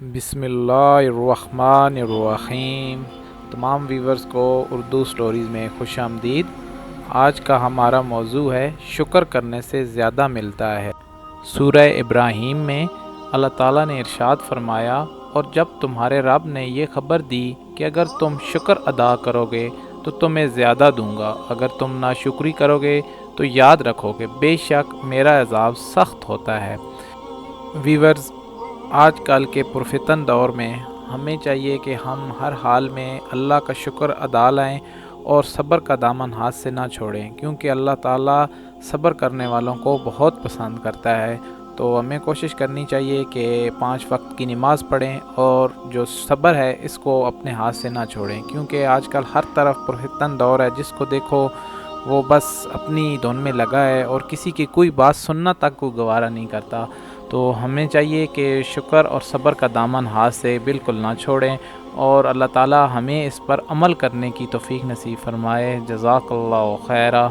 بسم اللہ الرحمن الرحیم۔ تمام ویورز کو اردو سٹوریز میں خوش آمدید۔ آج کا ہمارا موضوع ہے شکر کرنے سے زیادہ ملتا ہے۔ سورہ ابراہیم میں اللہ تعالیٰ نے ارشاد فرمایا، اور جب تمہارے رب نے یہ خبر دی کہ اگر تم شکر ادا کرو گے تو تمہیں زیادہ دوں گا، اگر تم ناشکری کرو گے تو یاد رکھو کہ بے شک میرا عذاب سخت ہوتا ہے۔ ویورز، آج کل کے پرفتن دور میں ہمیں چاہیے کہ ہم ہر حال میں اللہ کا شکر ادا لائیں اور صبر کا دامن ہاتھ سے نہ چھوڑیں، کیونکہ اللہ تعالیٰ صبر کرنے والوں کو بہت پسند کرتا ہے۔ تو ہمیں کوشش کرنی چاہیے کہ 5 وقت کی نماز پڑھیں اور جو صبر ہے اس کو اپنے ہاتھ سے نہ چھوڑیں، کیونکہ آج کل ہر طرف پرفتن دور ہے، جس کو دیکھو وہ بس اپنی دھن میں لگا ہے اور کسی کی کوئی بات سننا تک کو گوارا نہیں کرتا۔ تو ہمیں چاہیے کہ شکر اور صبر کا دامن ہاتھ سے بالکل نہ چھوڑیں، اور اللہ تعالیٰ ہمیں اس پر عمل کرنے کی توفیق نصیب فرمائے۔ جزاک اللہ خیرہ۔